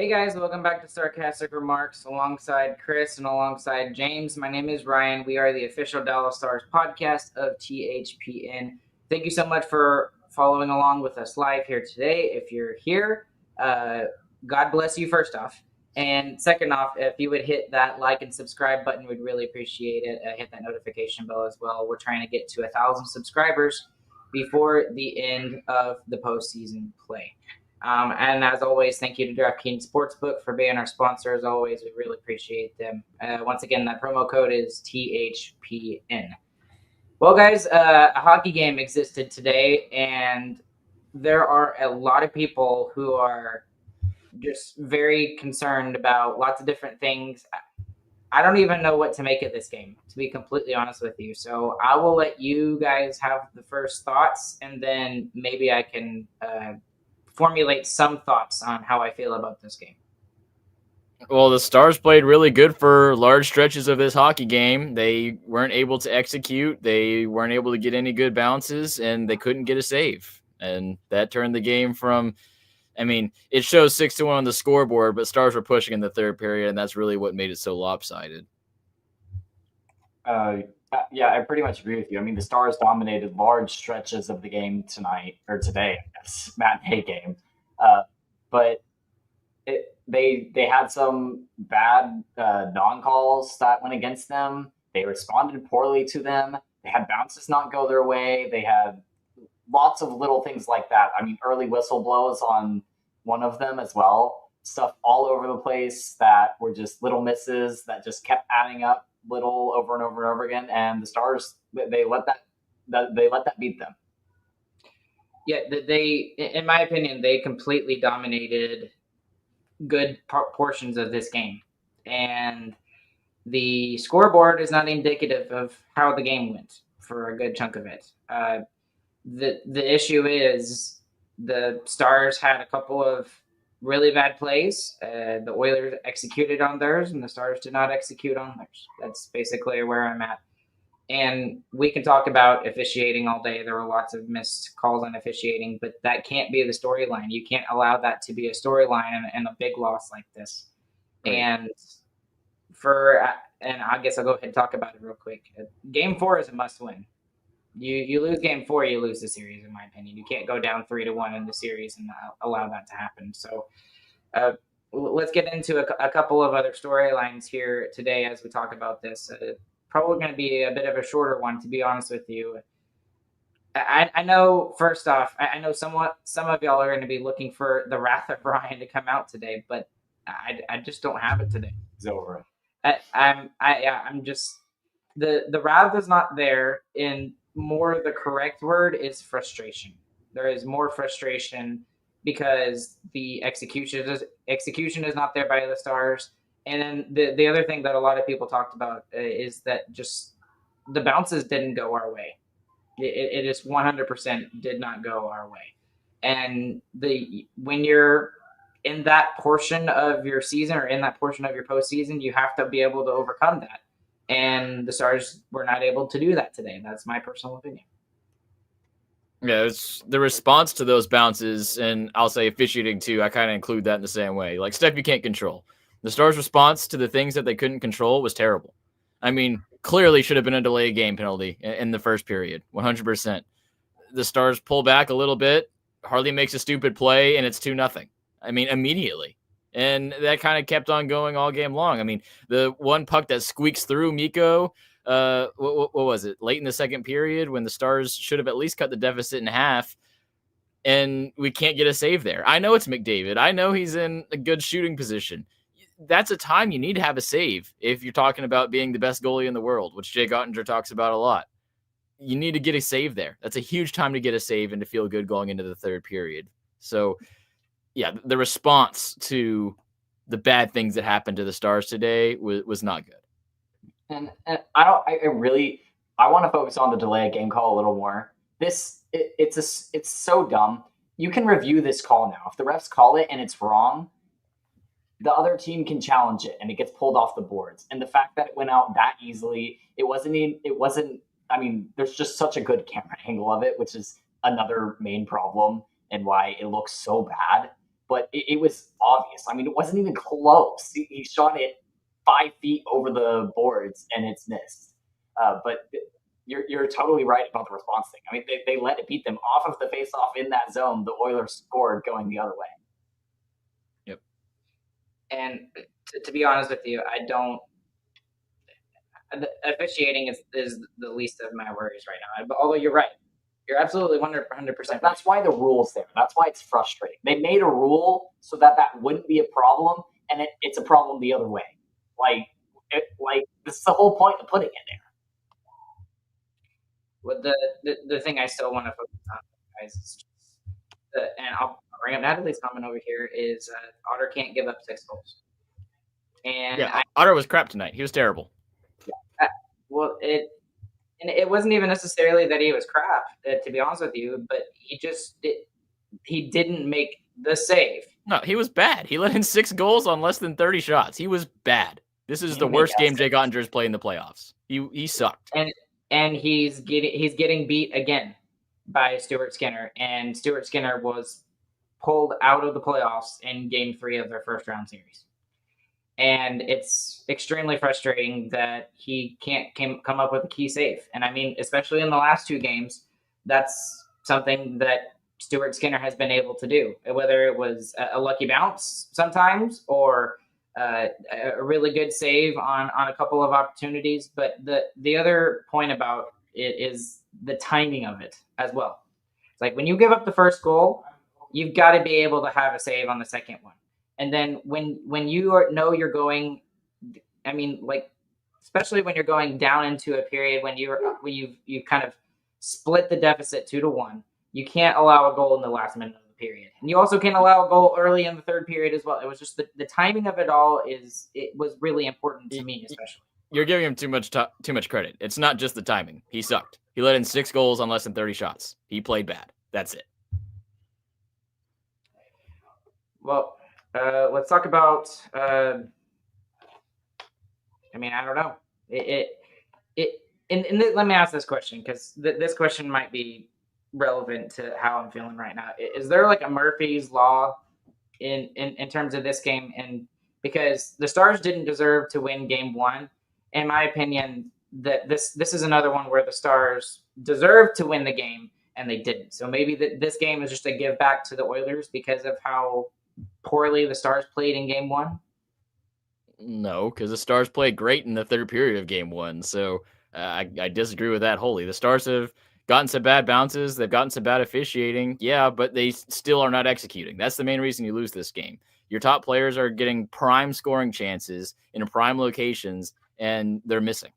Hey guys, welcome back to Starcastic Remarks alongside Chris and alongside James. My name is Ryan. We are the official Dallas Stars podcast of THPN. Thank you so much for following along with us live here today. If you're here, God bless you first off. And second off, if you would hit that like and subscribe button, we'd really appreciate it. Hit that notification bell as well. We're trying to get to 1,000 subscribers before the end of the postseason play. And as always, thank you to DraftKings Sportsbook for being our sponsor. As always, we really appreciate them. Once again, that promo code is THPN. Well, guys, a hockey game existed today, and there are a lot of people who are just very concerned about lots of different things. I don't even know what to make of this game, to be completely honest with you. So I will let you guys have the first thoughts, and then maybe I can formulate some thoughts on how I feel about this game. Well, the Stars played really good for large stretches of this hockey game. They weren't able to execute. They weren't able to get any good bounces, and they couldn't get a save. And that turned the game from, it shows 6-1 on the scoreboard, but Stars were pushing in the third period, and that's really what made it so lopsided. Yeah, I pretty much agree with you. I mean, the Stars dominated large stretches of the game tonight, or today, matinee game. But they had some bad non-calls that went against them. They responded poorly to them. They had bounces not go their way. They had lots of little things like that. I mean, early whistle blows on one of them as well. Stuff all over the place that were just little misses that just kept adding up little over and over and over again. And the Stars, they let that beat them. Yeah, they, in my opinion, they completely dominated good portions of this game. And the scoreboard is not indicative of how the game went for a good chunk of it. The issue is the Stars had a couple of really bad plays. The Oilers executed on theirs, and the Stars did not execute on theirs. That's basically where I'm at. And we can talk about officiating all day. There were lots of missed calls on officiating, but that can't be the storyline. You can't allow that to be a storyline and a big loss like this. Right. And I guess I'll go ahead and talk about it real quick. Game 4 is a must-win. You lose Game 4, you lose the series, in my opinion. You can't go down 3-1 in the series and allow that to happen. So let's get into a couple of other storylines here today as we talk about this. Probably going to be a bit of a shorter one, to be honest with you. I know, first off, I know some of y'all are going to be looking for the wrath of Ryan to come out today, but I just don't have it today. It's over. I'm just the wrath is not there. In more, the correct word is frustration. There is more frustration because the execution is not there by the Stars. And then the other thing that a lot of people talked about is that just the bounces didn't go our way. It just 100% did not go our way. And when you're in that portion of your season or in that portion of your postseason, you have to be able to overcome that. And the Stars were not able to do that today. That's my personal opinion. Yeah, it's the response to those bounces, and I'll say officiating too. I kind of include that in the same way. Like stuff you can't control. The Stars' response to the things that they couldn't control was terrible. I mean, clearly should have been a delay game penalty in the first period, 100%. The Stars pull back a little bit. Harley makes a stupid play, and it's 2-0. I mean, immediately. And that kind of kept on going all game long. I mean, the one puck that squeaks through Mikko, what was it? Late in the second period when the Stars should have at least cut the deficit in half, and we can't get a save there. I know it's McDavid. I know he's in a good shooting position. That's a time you need to have a save if you're talking about being the best goalie in the world, which Jake Oettinger talks about a lot. You need to get a save there. That's a huge time to get a save and to feel good going into the third period. So, yeah, the response to the bad things that happened to the Stars today was not good. And I want to focus on the delay of game call a little more. It's so dumb. You can review this call now. If the refs call it and it's wrong, the other team can challenge it and it gets pulled off the boards. And the fact that it went out that easily, there's just such a good camera angle of it, which is another main problem and why it looks so bad. but it was obvious. I mean, it wasn't even close. He shot it 5 feet over the boards, and it's missed. But you're totally right about the response thing. I mean, they let it beat them off of the face-off in that zone. The Oilers scored going the other way. Yep. And to be honest with you, I don't. Officiating is the least of my worries right now. But although you're right, you're absolutely 100%. That's why the rule's there. That's why it's frustrating. They made a rule so that wouldn't be a problem, and it's a problem the other way. Like this is the whole point of putting it there. Well, the thing I still want to focus on, guys, is just and I'll bring up Natalie's comment over here, is Otter can't give up 6 goals. And yeah, Otter was crap tonight. He was terrible. Well, it wasn't even necessarily that he was crap, to be honest with you, but he didn't make the save. No, he was bad. He let in 6 goals on less than 30 shots. He was bad. This is the worst game Jake Oettinger's played in the playoffs. He sucked. And he's getting beat again by Stuart Skinner, and Stuart Skinner was pulled out of the playoffs in Game 3 of their first round series. And it's extremely frustrating that he can't come up with a key save. And I mean, especially in the last 2 games, that's something that Stuart Skinner has been able to do, whether it was a lucky bounce sometimes or a really good save on a couple of opportunities. But the other point about it is the timing of it as well. It's like when you give up the first goal, you've got to be able to have a save on the second one. And then when you know you're going, I mean, like, especially when you're going down into a period when you've kind of split the deficit 2-1, you can't allow a goal in the last minute of the period. And you also can't allow a goal early in the third period as well. It was just the timing of it all was really important to me, especially. You're giving him too much credit. It's not just the timing. He sucked. He let in 6 goals on less than 30 shots. He played bad. That's it. Well, let's talk about. I mean, I don't know. And let me ask this question, because this question might be relevant to how I'm feeling right now. Is there like a Murphy's Law in terms of this game? And because the Stars didn't deserve to win Game 1, in my opinion, that this is another one where the Stars deserved to win the game and they didn't. So maybe this game is just a give back to the Oilers because of how poorly the Stars played in Game 1? No, because the Stars played great in the third period of Game 1. So I disagree with that wholly. The Stars have gotten some bad bounces. They've gotten some bad officiating. Yeah, but they still are not executing. That's the main reason you lose this game. Your top players are getting prime scoring chances in prime locations, and they're missing.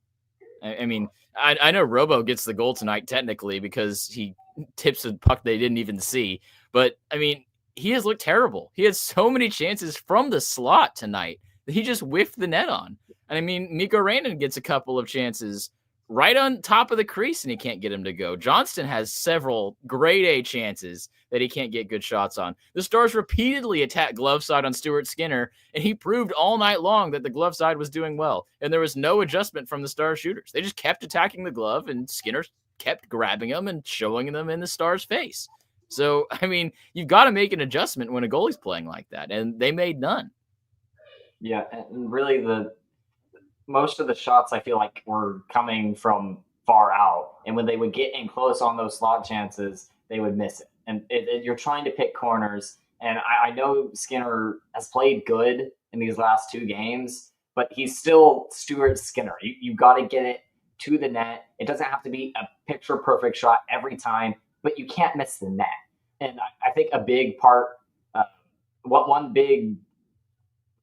I mean, I know Robo gets the goal tonight technically because he tips a puck they didn't even see. But, I mean, he has looked terrible. He had so many chances from the slot tonight that he just whiffed the net on. And I mean, Mikko Rantanen gets a couple of chances right on top of the crease and he can't get him to go. Johnston has several grade A chances that he can't get good shots on. The Stars repeatedly attacked glove side on Stuart Skinner, and he proved all night long that the glove side was doing well. And there was no adjustment from the Stars shooters. They just kept attacking the glove, and Skinner kept grabbing them and showing them in the Stars' face. So, I mean, you've got to make an adjustment when a goalie's playing like that, and they made none. Yeah, and really most of the shots I feel like were coming from far out, and when they would get in close on those slot chances, they would miss it. And you're trying to pick corners, and I know Skinner has played good in these last 2 games, but he's still Stuart Skinner. You've got to get it to the net. It doesn't have to be a picture-perfect shot every time, but you can't miss the net. And I think a big part, one big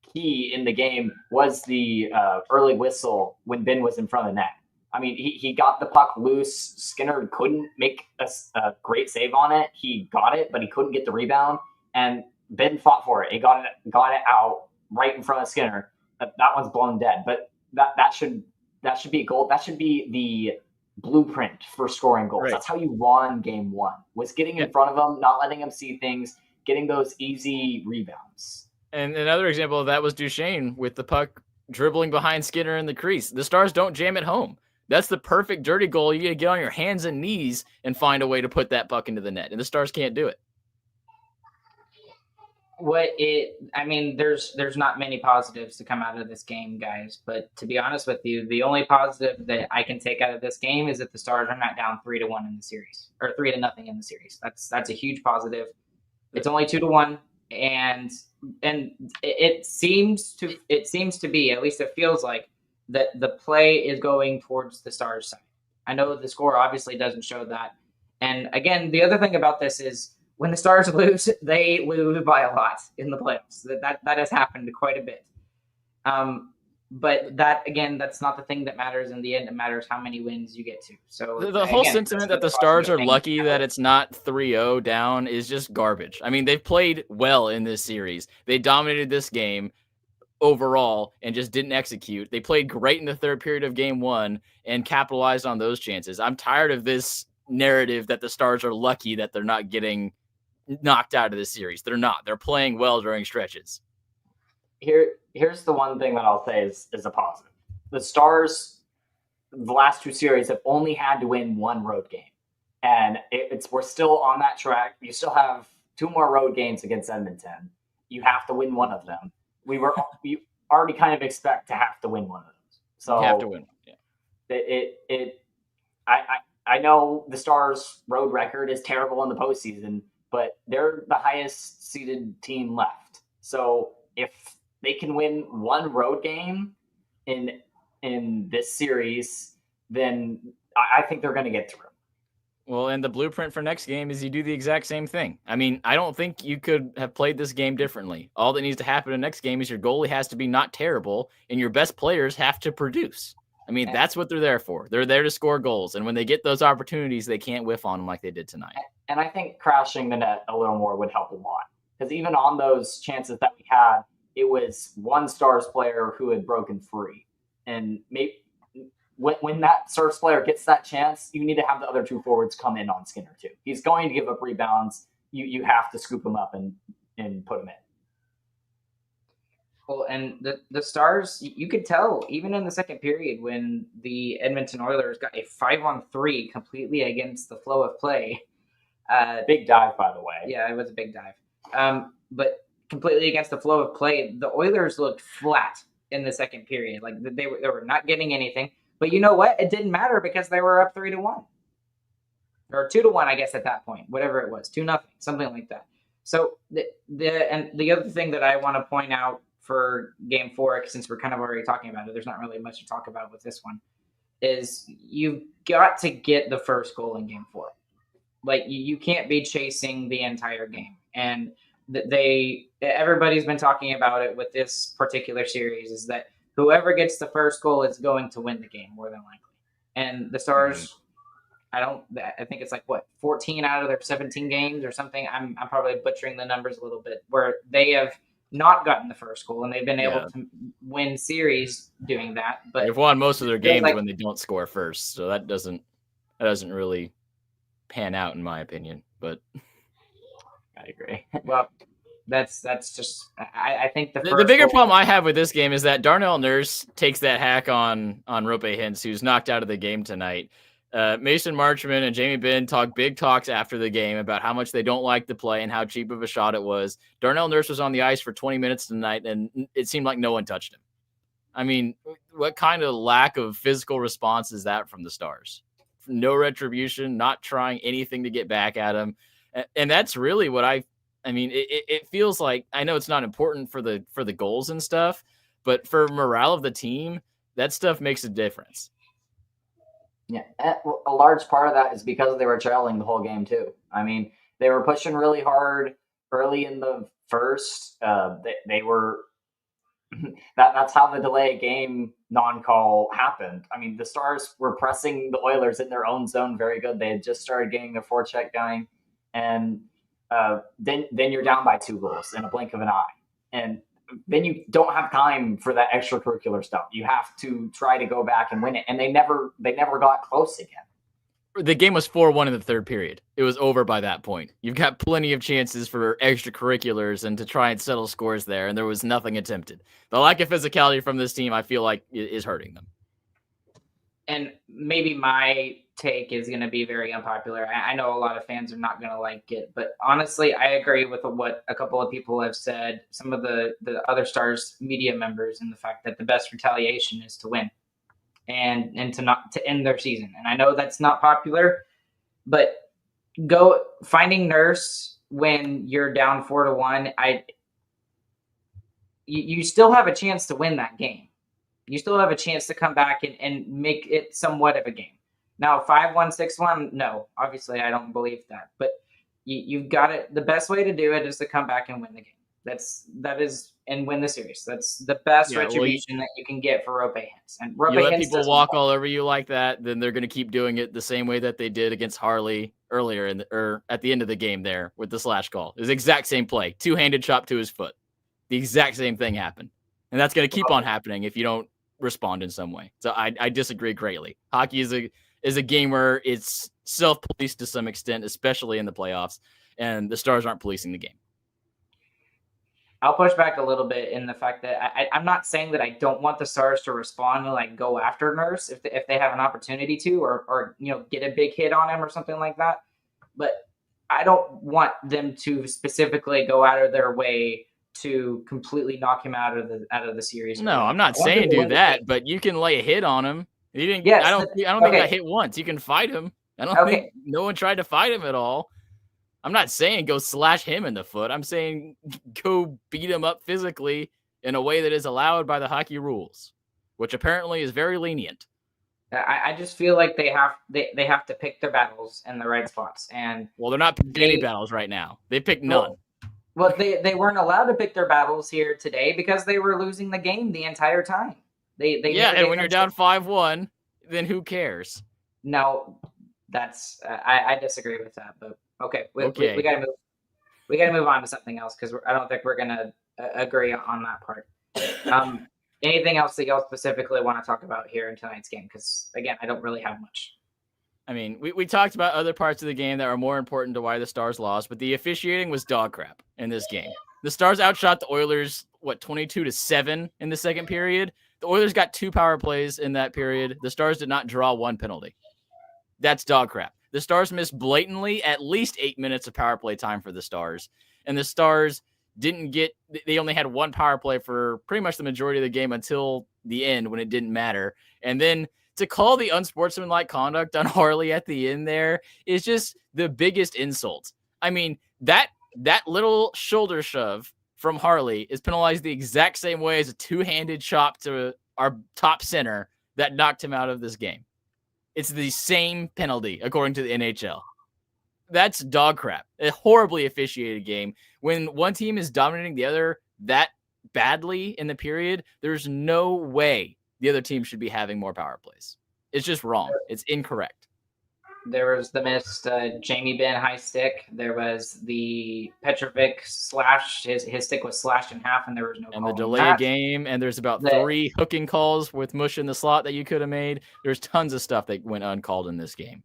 key in the game was the early whistle when Ben was in front of the net. I mean, he got the puck loose. Skinner couldn't make a great save on it. He got it, but he couldn't get the rebound. And Ben fought for it. He got it out right in front of Skinner. That one's blown dead. But that should be a goal. That should be the blueprint for scoring goals. Right. That's how you won Game 1. Was getting in front of them, not letting them see things, getting those easy rebounds. And another example of that was Duchesne with the puck dribbling behind Skinner in the crease. The Stars don't jam it home. That's the perfect dirty goal. You got to get on your hands and knees and find a way to put that puck into the net. And the Stars can't do it. There's not many positives to come out of this game, guys. But to be honest with you, the only positive that I can take out of this game is that the Stars are not down 3-1 in the series, or 3-0 in the series. That's a huge positive. It's only 2-1, and it seems to be, at least it feels like, that the play is going towards the Stars' side. I know the score obviously doesn't show that. And again, the other thing about this is, when the Stars lose, they lose by a lot in the playoffs. That has happened quite a bit. But that, again, that's not the thing that matters in the end. It matters how many wins you get to. So the whole sentiment that the Stars are lucky that it's not 3-0 down is just garbage. I mean, they've played well in this series. They dominated this game overall and just didn't execute. They played great in the third period of game one and capitalized on those chances. I'm tired of this narrative that the Stars are lucky that they're not getting knocked out of this series. They're not. They're playing well during stretches. Here's the one thing that I'll say is a positive. The Stars, the last two series, have only had to win one road game, and we're still on that track. You still have two more road games against Edmonton. You have to win one of them. We already kind of expect to have to win one of those. So you have to win. Yeah. I know the Stars' road record is terrible in the postseason, but they're the highest seeded team left. So if they can win one road game in this series, then I think they're going to get through. Well, and the blueprint for next game is you do the exact same thing. I mean, I don't think you could have played this game differently. All that needs to happen in the next game is your goalie has to be not terrible, and your best players have to produce. I mean, that's what they're there for. They're there to score goals, and when they get those opportunities, they can't whiff on them like they did tonight. And I think crashing the net a little more would help a lot, because even on those chances that we had, it was one Stars player who had broken free. And maybe when that Stars player gets that chance, you need to have the other two forwards come in on Skinner too. He's going to give up rebounds. You have to scoop him up and put him in. Well, and the Stars, you could tell even in the second period when the Edmonton Oilers got a 5-on-3 completely against the flow of play. Big dive, by the way. Yeah, it was a big dive. But completely against the flow of play, the Oilers looked flat in the second period. Like they were not getting anything. But you know what? It didn't matter because they were up 3-1. Or 2-1, I guess, at that point. Whatever it was. 2-0, something like that. So the other thing that I want to point out for game 4, since we're kind of already talking about it, there's not really much to talk about with this one, is you've got to get the first goal in game 4. Like, you can't be chasing the entire game. And everybody's been talking about it with this particular series, is that whoever gets the first goal is going to win the game, more than likely. And the Stars, I think it's like, 14 out of their 17 games or something. I'm probably butchering the numbers a little bit, where they have not gotten the first goal, and they've been able to win series doing that. But they've won most of their games when they don't score first, so that doesn't really pan out in my opinion. But I agree. Well, that's just, I think the bigger problem I have with this game is that Darnell Nurse takes that hack on Roope Hintz, who's knocked out of the game tonight. Mason Marchman and Jamie Benn talk big talks after the game about how much they don't like the play and how cheap of a shot it was. Darnell Nurse was on the ice for 20 minutes tonight, and it seemed like no one touched him. I mean, what kind of lack of physical response is that from the Stars? No retribution, not trying anything to get back at him. And that's really what I mean, it feels like, I know it's not important for the goals and stuff, but for morale of the team, that stuff makes a difference. Yeah, a large part of that is because they were trailing the whole game too. I mean, they were pushing really hard early in the first. They were that's how the delay game non-call happened. I mean, the Stars were pressing the Oilers in their own zone very good. They had just started getting their forecheck going, and then you're down by 2 goals in a blink of an eye, and then you don't have time for that extracurricular stuff. You have to try to go back and win it. And they never got close again. The game was 4-1 in the third period. It was over by that point. You've got plenty of chances for extracurriculars and to try and settle scores there, and there was nothing attempted. The lack of physicality from this team, I feel like, is hurting them. And maybe my take is going to be very unpopular. I know a lot of fans are not going to like it, but honestly, I agree with what a couple of people have said, some of the other Stars media members, and the fact that the best retaliation is to win and to end their season. And I know that's not popular, but finding Nurse when you're down 4-1, you still have a chance to win that game. You still have a chance to come back and make it somewhat of a game. Now, 5-1, 6-1, no, obviously I don't believe that. But you've got it. The best way to do it is to come back and win the game. And win the series. That's the best retribution that you can get for Roope Hintz. And Roope you let Hintz people walk all over you like that, then they're going to keep doing it the same way that they did against Harley earlier or at the end of the game there with the slash call. It was the exact same play, two-handed chop to his foot. The exact same thing happened. And that's going to keep on happening if you don't respond in some way. So I disagree greatly. Hockey is a game where it's self-policed to some extent, especially in the playoffs, and the Stars aren't policing the game. I'll push back a little bit in the fact that I'm not saying that I don't want the Stars to respond and like go after Nurse if they have an opportunity to, or get a big hit on him or something like that. But I don't want them to specifically go out of their way to completely knock him out of the series. No, I'm not saying do that, but you can lay a hit on him. He didn't. Yes, I don't think he got hit once. You can fight him. I don't think no one tried to fight him at all. I'm not saying go slash him in the foot. I'm saying go beat him up physically in a way that is allowed by the hockey rules, which apparently is very lenient. I just feel like they have to pick their battles in the right spots. And they're not picking any battles right now. They picked none. Well, they weren't allowed to pick their battles here today because they were losing the game the entire time. And when you're down 5-1, then who cares? No, that's I disagree with that. But okay. We gotta move. We gotta move on to something else because I don't think we're gonna agree on that part. Anything else that y'all specifically want to talk about here in tonight's game? Because again, I don't really have much. I mean, we talked about other parts of the game that are more important to why the Stars lost, but the officiating was dog crap in this game. The Stars outshot the Oilers, 22-7 in the second period. The Oilers got 2 power plays in that period. The Stars did not draw 1 penalty. That's dog crap. The Stars missed blatantly at least 8 minutes of power play time for the Stars. And the Stars they only had 1 power play for pretty much the majority of the game until the end when it didn't matter. And then to call the unsportsmanlike conduct on Harley at the end there is just the biggest insult. I mean, that little shoulder shove from Harley is penalized the exact same way as a two-handed chop to our top center that knocked him out of this game. It's the same penalty, according to the NHL. That's dog crap. A horribly officiated game. When one team is dominating the other that badly in the period, there's no way the other team should be having more power plays. It's just wrong. It's incorrect. There was the missed Jamie Benn high stick. There was the Petrovic slash. His stick was slashed in half, and there was no. And the delay game, and there's about 3 hooking calls with Mush in the slot that you could have made. There's tons of stuff that went uncalled in this game.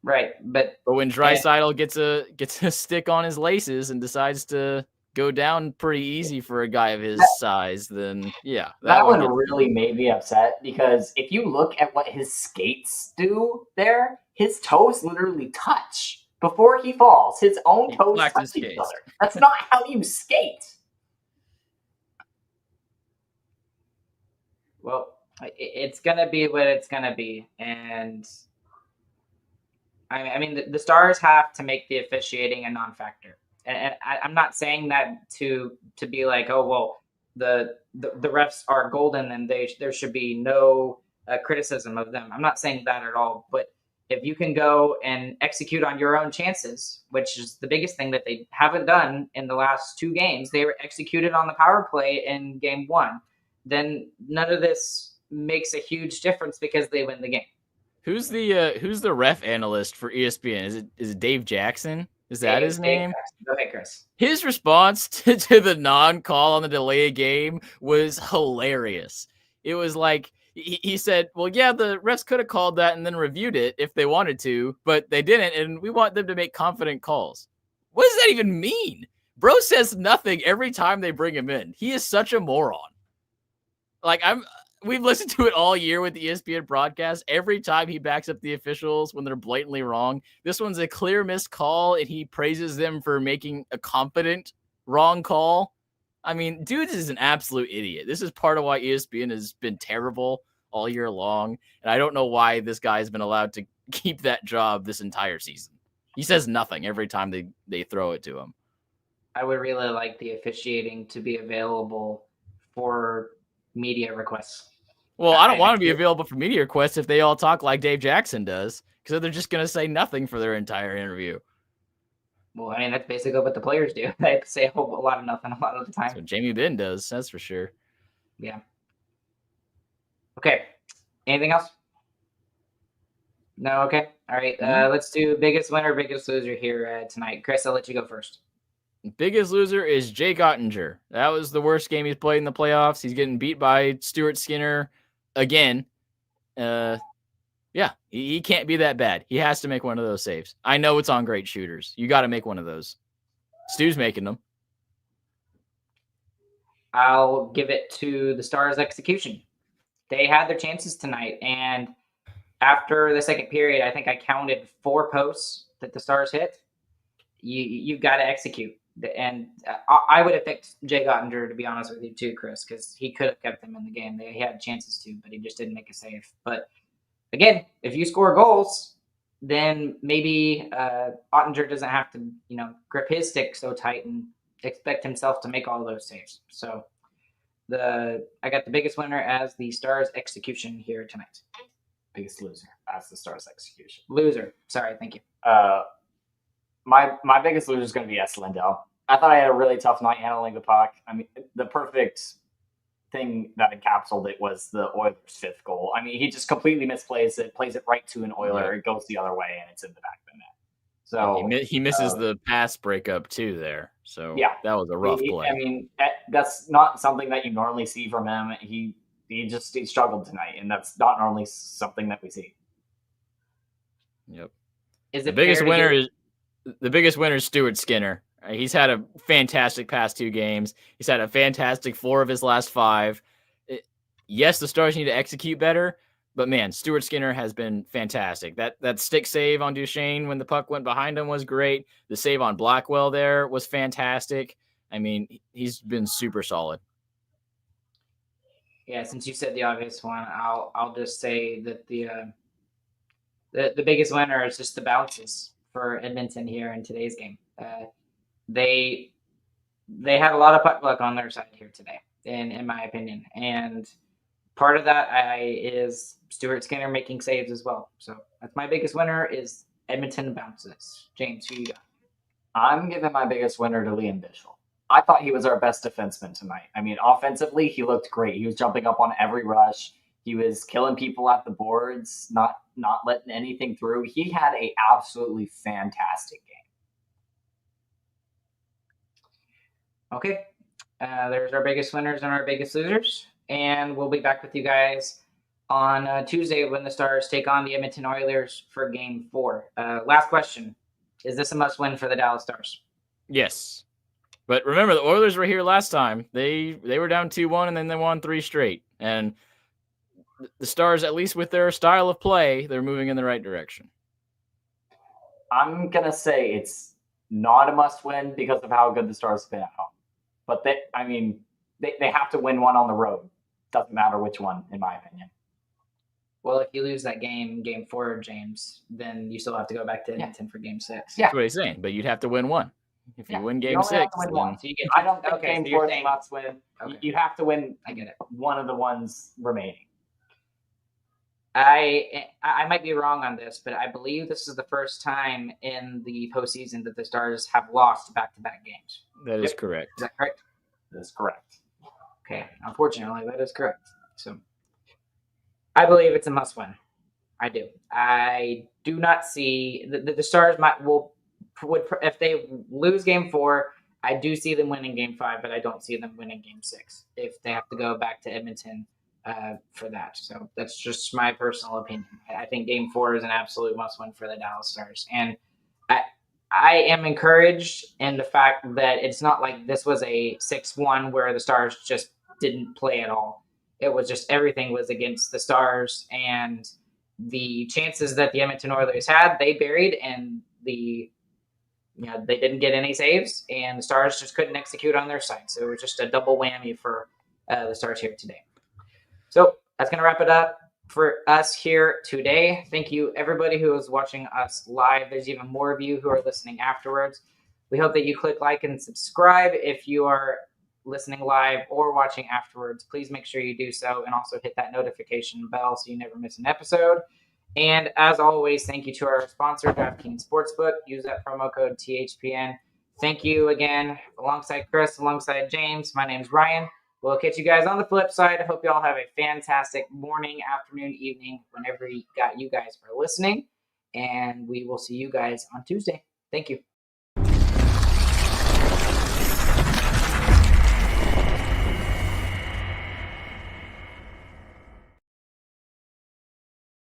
Right, but when Draisaitl gets a stick on his laces and decides to go down pretty easy for a guy of his size, then yeah. That one really made me upset because if you look at what his skates do there, his toes literally touch before he falls. His own toes touch each other. That's not how you skate. Well, it's going to be what it's going to be. And I mean, the Stars have to make the officiating a non-factor. And I'm not saying that to be like, oh, well, the refs are golden and there should be no criticism of them. I'm not saying that at all. But if you can go and execute on your own chances, which is the biggest thing that they haven't done in the last 2 games, they were executed on the power play in game 1, then none of this makes a huge difference because they win the game. Who's the ref analyst for ESPN? Is it Dave Jackson? Is that his name? Go ahead, Chris. His response to the non-call on the delay game was hilarious. It was like he said, well, yeah, the refs could have called that and then reviewed it if they wanted to, but they didn't, and we want them to make confident calls. What does that even mean? Bro says nothing every time they bring him in. He is such a moron. Like, we've listened to it all year with the ESPN broadcast. Every time he backs up the officials when they're blatantly wrong. This one's a clear missed call, and he praises them for making a competent wrong call. I mean, dude is an absolute idiot. This is part of why ESPN has been terrible all year long, and I don't know why this guy's been allowed to keep that job this entire season. He says nothing every time they throw it to him. I would really like the officiating to be available for media requests. Well, I don't want to be available for media requests if they all talk like Dave Jackson does, because they're just going to say nothing for their entire interview. Well, I mean, that's basically what the players do. They say a lot of nothing a lot of the time. That's what Jamie Benn does, that's for sure. Yeah. Okay. Anything else? No? Okay. All right. Let's do biggest winner, biggest loser here tonight. Chris, I'll let you go first. Biggest loser is Jake Oettinger. That was the worst game he's played in the playoffs. He's getting beat by Stuart Skinner again. Yeah, he can't be that bad. He has to make one of those saves. I know it's on great shooters. You got to make one of those. Stu's making them. I'll give it to the Stars' execution. They had their chances tonight, and after the second period, I think I counted 4 posts that the Stars hit. You've got to execute. And I would have picked Jake Oettinger, to be honest with you, too, Chris, because he could have kept them in the game. He had chances to, but he just didn't make a save. But again, if you score goals, then maybe Oettinger doesn't have to, grip his stick so tight and expect himself to make all those saves. So I got the biggest winner as the Stars' execution here tonight. Biggest loser as the Stars' execution. Loser. Sorry, thank you. My biggest loser is going to be S. Lindell. I thought I had a really tough night handling the puck. I mean, the perfect thing that encapsulated it was the Oilers' 5th goal. I mean, he just completely misplays it, plays it right to an Oiler. It goes the other way, and it's in the back of the net. So he misses the pass breakup too there. So yeah, that was a rough play. I mean, that's not something that you normally see from him. He struggled tonight, and that's not normally something that we see. Yep. The biggest winner is Stuart Skinner. He's had a fantastic past 2 games. He's had a fantastic 4 of his last 5. Yes, the Stars need to execute better, but man, Stuart Skinner has been fantastic. That stick save on Duchesne when the puck went behind him was great. The save on Blackwell there was fantastic. I mean, he's been super solid. Yeah, since you said the obvious one, I'll just say that the biggest winner is just the bounces for Edmonton here in today's game. They had a lot of puck luck on their side here today, in my opinion, and part of that is Stuart Skinner making saves as well. So that's my biggest winner is Edmonton bounces. James, who you got? I'm giving my biggest winner to Liam Bichsel. I thought he was our best defenseman tonight. I mean, offensively, he looked great. He was jumping up on every rush. He was killing people at the boards, not letting anything through. He had a absolutely fantastic game. Okay, there's our biggest winners and our biggest losers. And we'll be back with you guys on Tuesday when the Stars take on the Edmonton Oilers for Game 4. Last question. Is this a must-win for the Dallas Stars? Yes. But remember, the Oilers were here last time. They were down 2-1, and then they won 3 straight. And the Stars, at least with their style of play, they're moving in the right direction. I'm going to say it's not a must-win because of how good the Stars have been at home. But they have to win one on the road. Doesn't matter which one, in my opinion. Well, if you lose that game, Game 4, James, then you still have to go back to Edmonton for Game 6. Yeah. That's what he's saying. But you'd have to win one. If you win Game 6, then one. So I don't think Game 4 is a must-win. Okay. You have to win. I get it. One of the ones remaining. I might be wrong on this, but I believe this is the first time in the postseason that the Stars have lost back-to-back games. That is correct. Is that correct? That is correct. Okay. Unfortunately, that is correct. So I believe it's a must-win. I do. I do not see the Stars would if they lose Game 4. I do see them winning Game 5, but I don't see them winning Game 6 if they have to go back to Edmonton for that. So that's just my personal opinion. I think Game 4 is an absolute must-win for the Dallas Stars, and I am encouraged in the fact that it's not like this was a 6-1 where the Stars just didn't play at all. it was just everything was against the Stars, and the chances that the Edmonton Oilers had, they buried, and they didn't get any saves, and the Stars just couldn't execute on their side. So it was just a double whammy for the Stars here today. So that's going to wrap it up for us here today. Thank you, everybody who is watching us live. There's even more of you who are listening afterwards. We hope that you click like and subscribe if you are listening live or watching afterwards. Please make sure you do so, and also hit that notification bell so you never miss an episode. And as always, thank you to our sponsor, DraftKings Sportsbook. Use that promo code THPN. Thank you again, alongside Chris, alongside James. My name's Ryan. We'll catch you guys on the flip side. I hope you all have a fantastic morning, afternoon, evening, whenever you guys are listening. And we will see you guys on Tuesday. Thank you.